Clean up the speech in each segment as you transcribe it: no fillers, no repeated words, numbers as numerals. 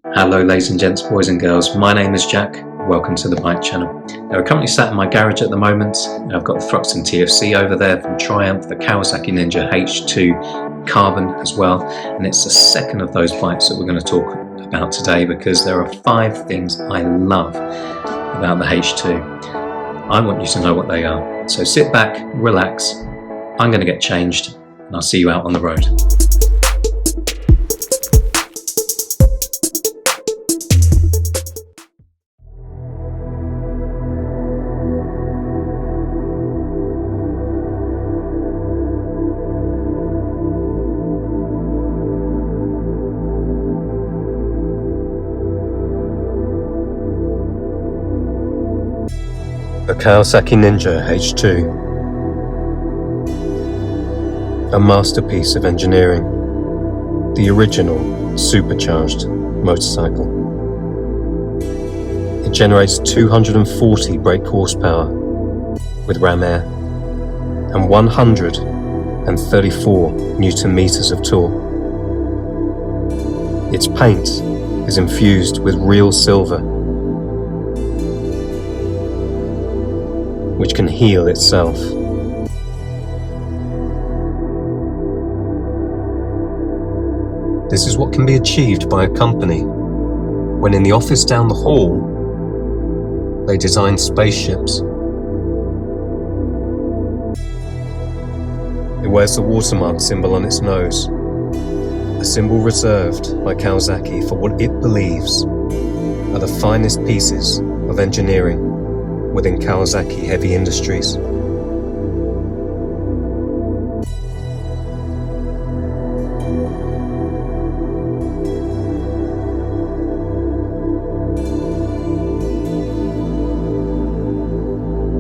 Hello ladies and gents, boys and girls, my name is Jack, welcome to the Bike Channel. Now we're currently sat in my garage at the moment. I've got the Thruxton TFC over there from Triumph, the Kawasaki Ninja H2 Carbon as well, and it's the second of those bikes that we're going to talk about today because there are 5 things I love about the H2. I want you to know what they are. So sit back, relax, I'm going to get changed and I'll see you out on the road. The Kawasaki Ninja H2, a masterpiece of engineering, the original supercharged motorcycle. It generates 240 brake horsepower with ram air and 134 Newton meters of torque. Its paint is infused with real silver, which can heal itself. This is what can be achieved by a company when in the office down the hall they design spaceships. It wears the watermark symbol on its nose, a symbol reserved by Kawasaki for what it believes are the finest pieces of engineering within Kawasaki Heavy Industries.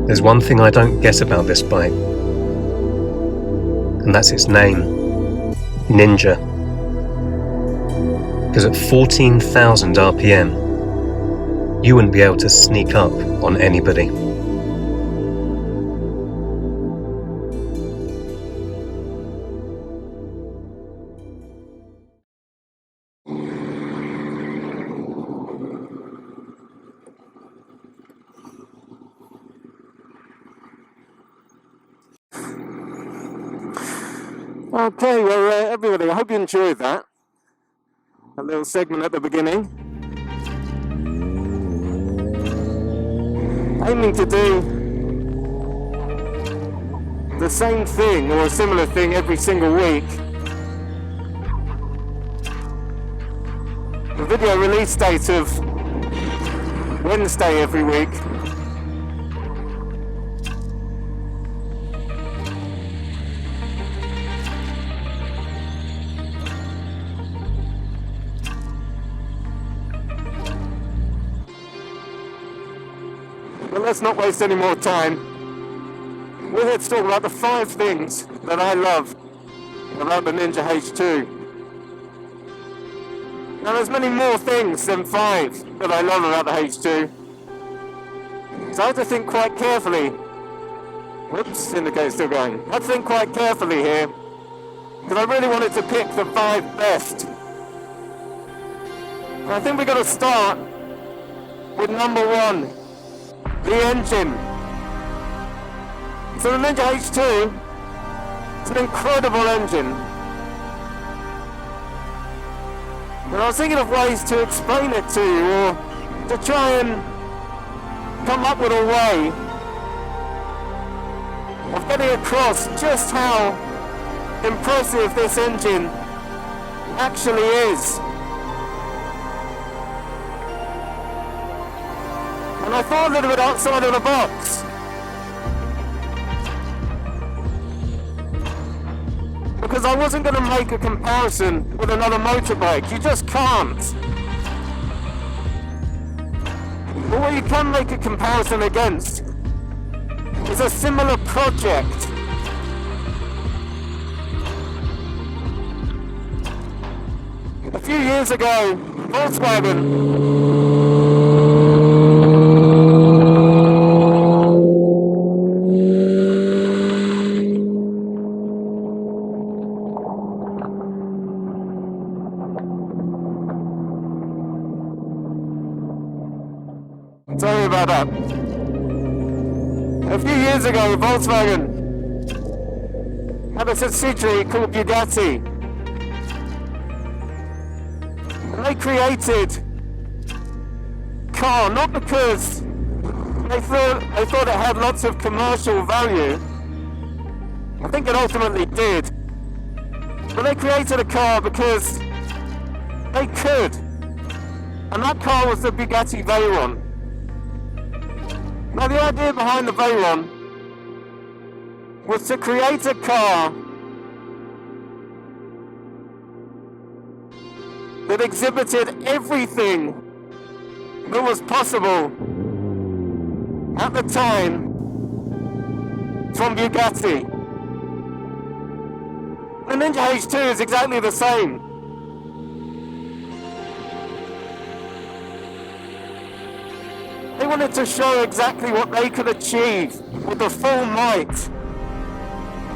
There's one thing I don't get about this bike, and that's its name, Ninja. Because at 14,000 RPM, you wouldn't be able to sneak up on anybody. Okay, well, everybody, I hope you enjoyed that. A little segment at the beginning. Aiming to do the same thing or a similar thing every single week. The video release date of Wednesday every week. But let's not waste any more time. We're here to talk about the 5 things that I love about the Ninja H2. Now there's many more things than 5 that I love about the H2. So I had to think quite carefully. Whoops, indicator's still going. I had to think quite carefully here, because I really wanted to pick the 5 best. And I think we're going to start with number 1. The engine. So the Ninja H2, it's an incredible engine. And I was thinking of ways to explain it to you, or to try and come up with a way of getting across just how impressive this engine actually is. And I thought a little bit outside of the box. Because I wasn't going to make a comparison with another motorbike. You just can't. But what you can make a comparison against is a similar project. A few years ago, Volkswagen Sorry about that. A few years ago, Volkswagen had a subsidiary called Bugatti. And they created a car not because they thought it had lots of commercial value. I think it ultimately did. But they created a car because they could. And that car was the Bugatti Veyron. Now the idea behind the Veyron was to create a car that exhibited everything that was possible at the time from Bugatti. The Ninja H2 is exactly the same. They wanted to show exactly what they could achieve with the full might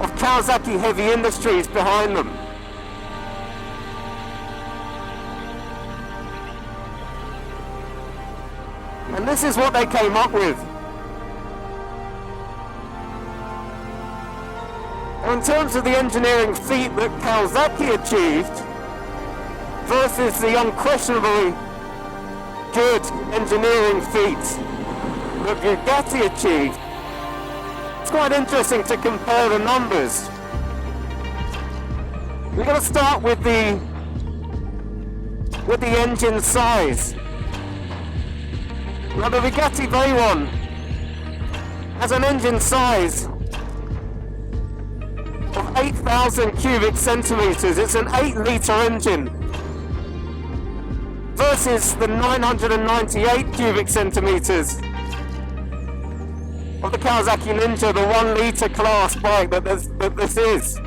of Kawasaki Heavy Industries behind them. And this is what they came up with. In terms of the engineering feat that Kawasaki achieved versus the unquestionably good engineering feat that Bugatti achieved, it's quite interesting to compare the numbers. We're going to start with the engine size. Now the Bugatti Veyron has an engine size of 8,000 cubic centimeters. It's an 8-litre engine versus the 998 cubic centimeters of the Kawasaki Ninja, the 1-litre class bike that this is.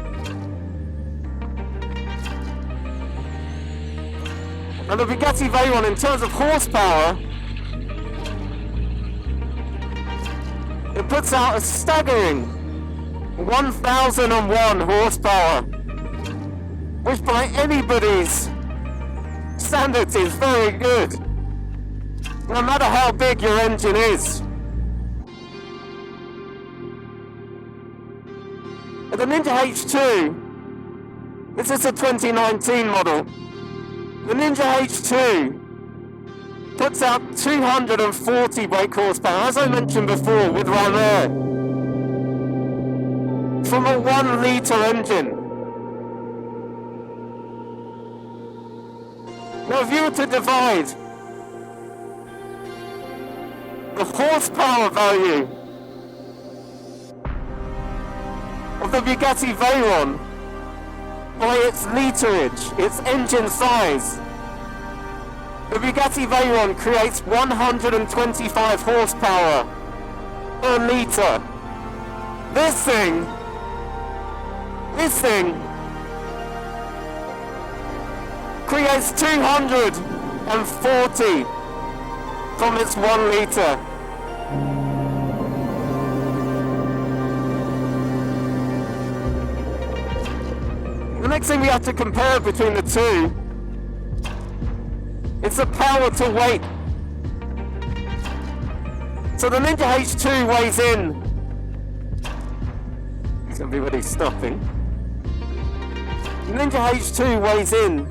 Now the Bugatti Veyron, in terms of horsepower, it puts out a staggering 1,001 horsepower, which by anybody's standards is very good, no matter how big your engine is. The Ninja H2, this is a 2019 model. The Ninja H2 puts out 240 brake horsepower, as I mentioned before, with ram air, from a 1-litre engine. Now if you were to divide the horsepower value of the Bugatti Veyron by its literage, its engine size, the Bugatti Veyron creates 125 horsepower per litre. This thing creates 240 from its 1 litre. The next thing we have to compare between the two is the power to weight. So the Ninja H2 weighs in, is everybody stopping? The Ninja H2 weighs in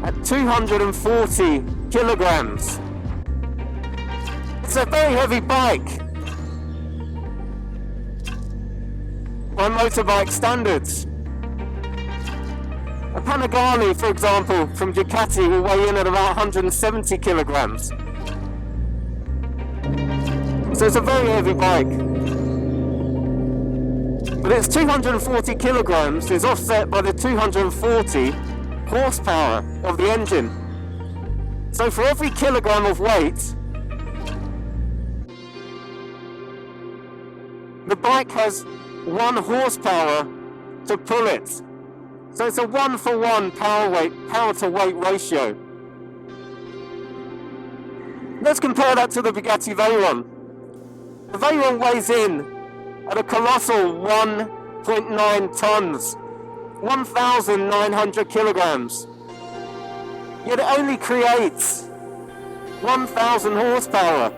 at 240 kilograms. It's a very heavy bike by motorbike standards. A Panigale, for example, from Ducati will weigh in at about 170 kilograms. So it's a very heavy bike. But its 240 kilograms is offset by the 240 horsepower of the engine. So for every kilogram of weight, the bike has 1 horsepower to pull it. So it's a 1-for-1 power to weight ratio. Let's compare that to the Bugatti Veyron. The Veyron weighs in at a colossal 1.9 tons, 1,900 kilograms. Yet it only creates 1,000 horsepower,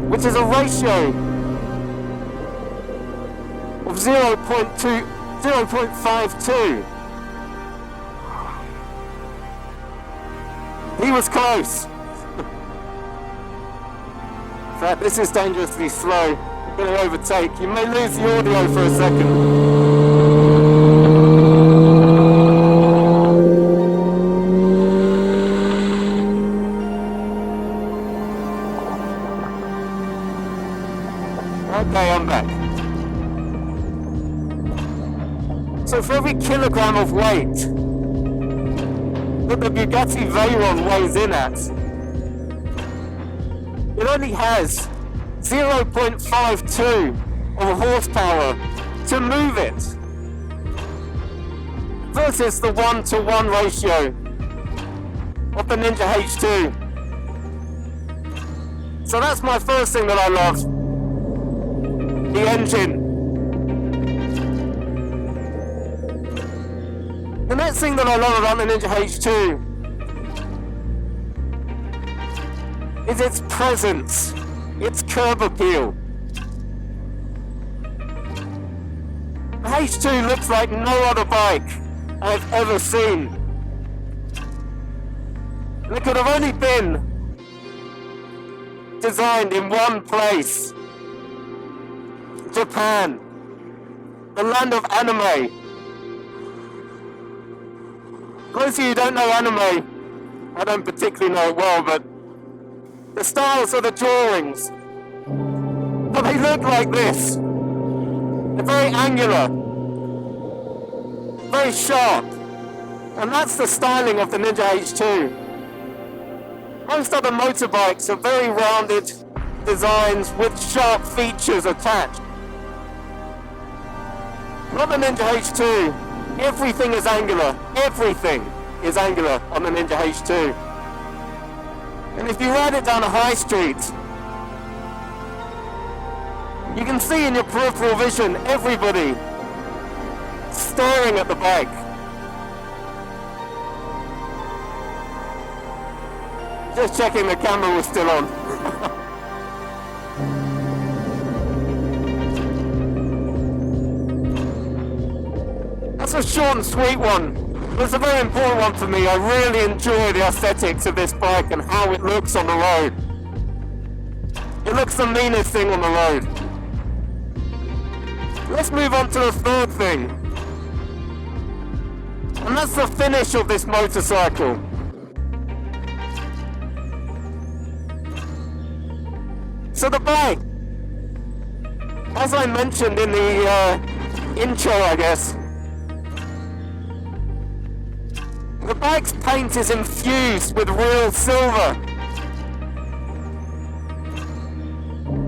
which is a ratio of 0.52. He was close. In fact, this is dangerously slow. I'm going to overtake. You may lose the audio for a second. Okay, I'm back. So for every kilogram of weight that the Bugatti Veyron weighs in at, it only has 0.52 of horsepower to move it, versus the 1-to-1 ratio of the Ninja H2. So that's my first thing that I love. The engine. The next thing that I love about the Ninja H2 is its presence, its curb appeal. The H2 looks like no other bike I've ever seen. And it could have only been designed in one place. Japan, the land of anime. Those of you who don't know anime, I don't particularly know it well, but the styles of the drawings, well, they look like this. They're very angular, very sharp, and that's the styling of the Ninja H2. Most other motorbikes are very rounded designs with sharp features attached. Not the Ninja H2. Everything is angular. Everything is angular on the Ninja H2. And if you ride it down a high street, you can see in your peripheral vision everybody staring at the bike. Just checking the camera was still on. That's a short and sweet one. It's a very important one for me. I really enjoy the aesthetics of this bike and how it looks on the road. It looks the meanest thing on the road. Let's move on to the third thing. And that's the finish of this motorcycle. So the bike, as I mentioned in the intro, I guess, the bike's paint is infused with real silver.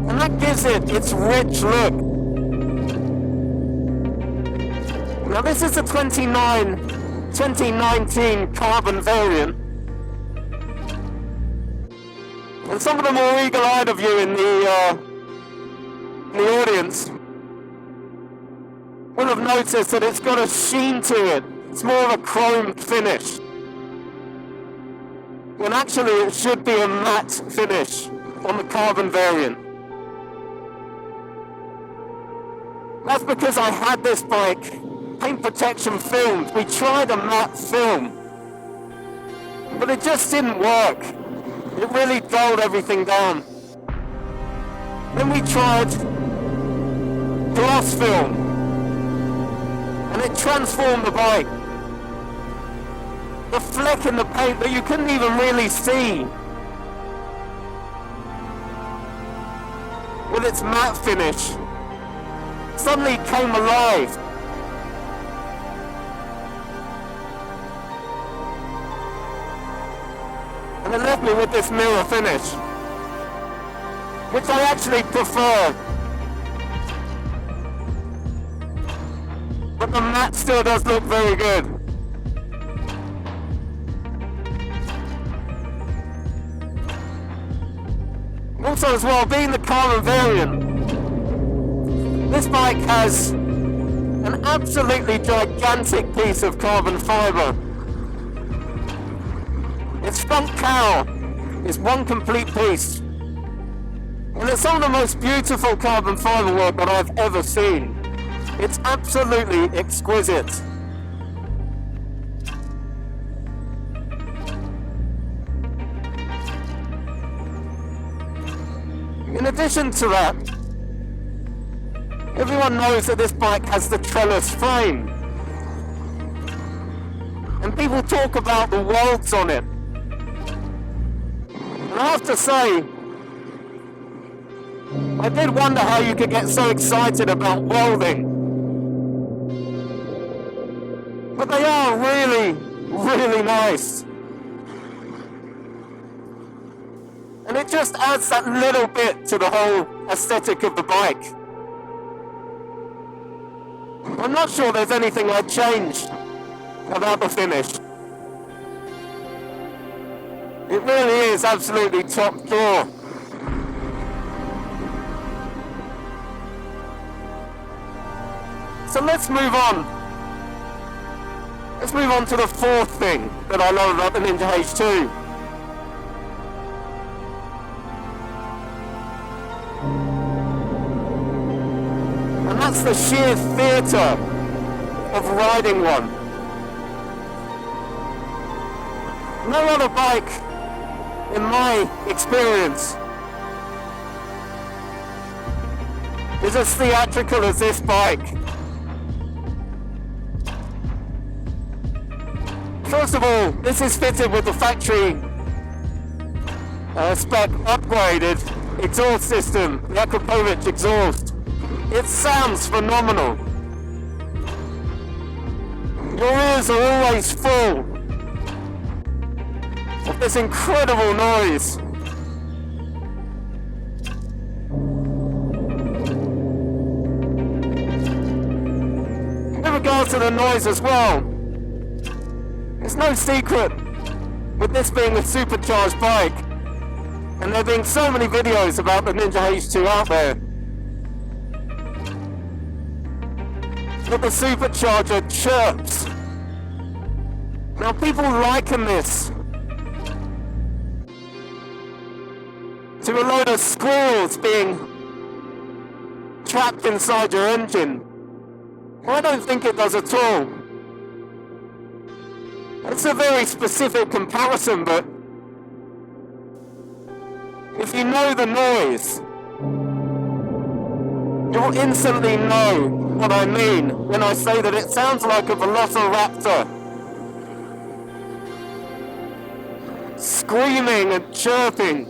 And that gives it its rich look. Now this is a 2019 carbon variant. And some of the more eagle-eyed of you in the audience will have noticed that it's got a sheen to it. It's more of a chrome finish, when actually it should be a matte finish on the carbon variant. That's because I had this bike paint protection filmed. We tried a matte film, but it just didn't work. It really dulled everything down. Then we tried gloss film, and it transformed the bike. The fleck in the paint that you couldn't even really see, with its matte finish, suddenly came alive. And it left me with this mirror finish, which I actually prefer. But the matte still does look very good. Also as well, being the carbon variant, this bike has an absolutely gigantic piece of carbon fiber Skunk Cow is one complete piece. And it's some of the most beautiful carbon fibre work that I've ever seen. It's absolutely exquisite. In addition to that, everyone knows that this bike has the trellis frame. And people talk about the welds on it. And I have to say, I did wonder how you could get so excited about welding. But they are really, really nice. And it just adds that little bit to the whole aesthetic of the bike. I'm not sure there's anything I'd change about the finish. It really is absolutely top drawer. So let's move on. Let's move on to the fourth thing that I love about the Ninja H2. And that's the sheer theatre of riding one. No other bike, in my experience, is as theatrical as this bike. First of all, this is fitted with the factory spec upgraded exhaust system, the Akrapovic exhaust. It sounds phenomenal. Your ears are always full of this incredible noise. In regards to the noise as well, it's no secret with this being a supercharged bike, and there being so many videos about the Ninja H2 out there, that the supercharger chirps. Now people liken this to a load of squirrels being trapped inside your engine. I don't think it does at all. It's a very specific comparison, but if you know the noise, you'll instantly know what I mean when I say that it sounds like a Velociraptor screaming and chirping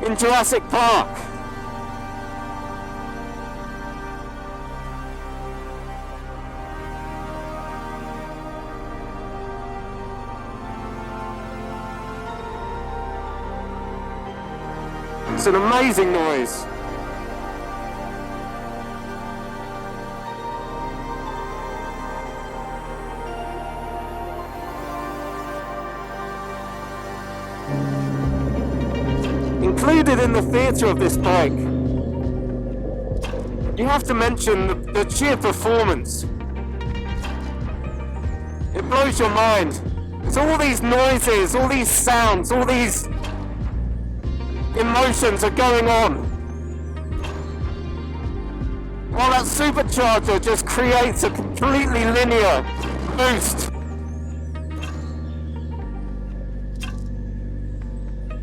in Jurassic Park. It's an amazing noise. Included in the theatre of this bike, you have to mention the sheer performance. It blows your mind. It's all these noises, all these sounds, all these emotions are going on, while that supercharger just creates a completely linear boost.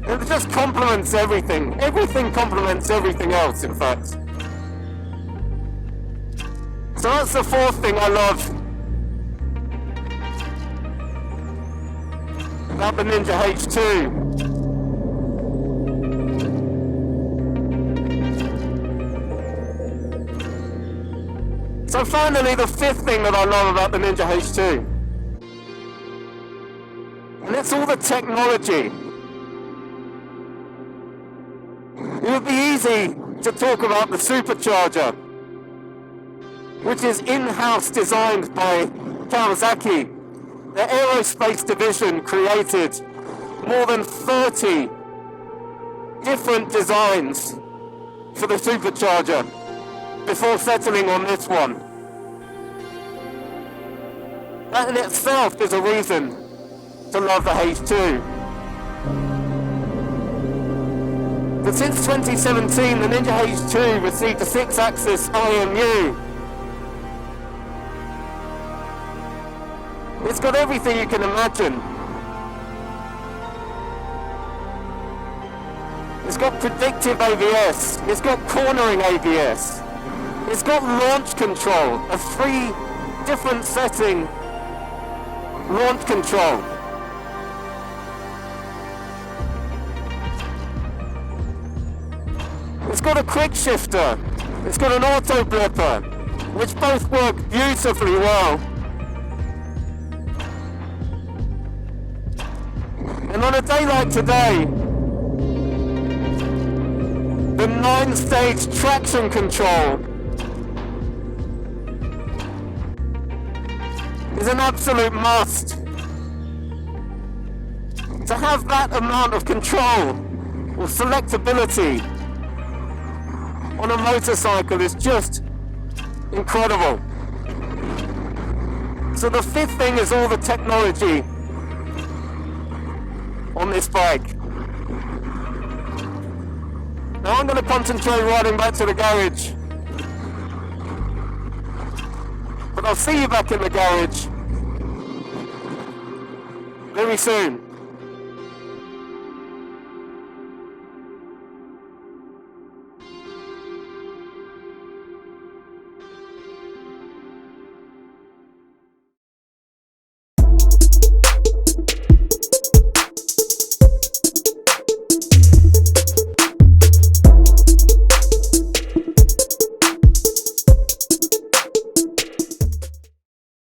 It just complements everything. Everything complements everything else, in fact. So that's the fourth thing I love about the Ninja H2. So finally, the fifth thing that I love about the Ninja H2, and it's all the technology. It would be easy to talk about the supercharger, which is in-house designed by Kawasaki. The aerospace division created more than 30 different designs for the supercharger before settling on this one. That in itself is a reason to love the H2. But since 2017, the Ninja H2 received a 6-axis IMU. It's got everything you can imagine. It's got predictive ABS, it's got cornering ABS, it's got launch control, a 3 different setting launch control. It's got a quick shifter, it's got an auto blipper, which both work beautifully well. And on a day like today, the 9-stage traction control is an absolute must. To have that amount of control or selectability on a motorcycle is just incredible. So the fifth thing is all the technology on this bike. Now I'm going to concentrate riding back to the garage, but I'll see you back in the garage very soon.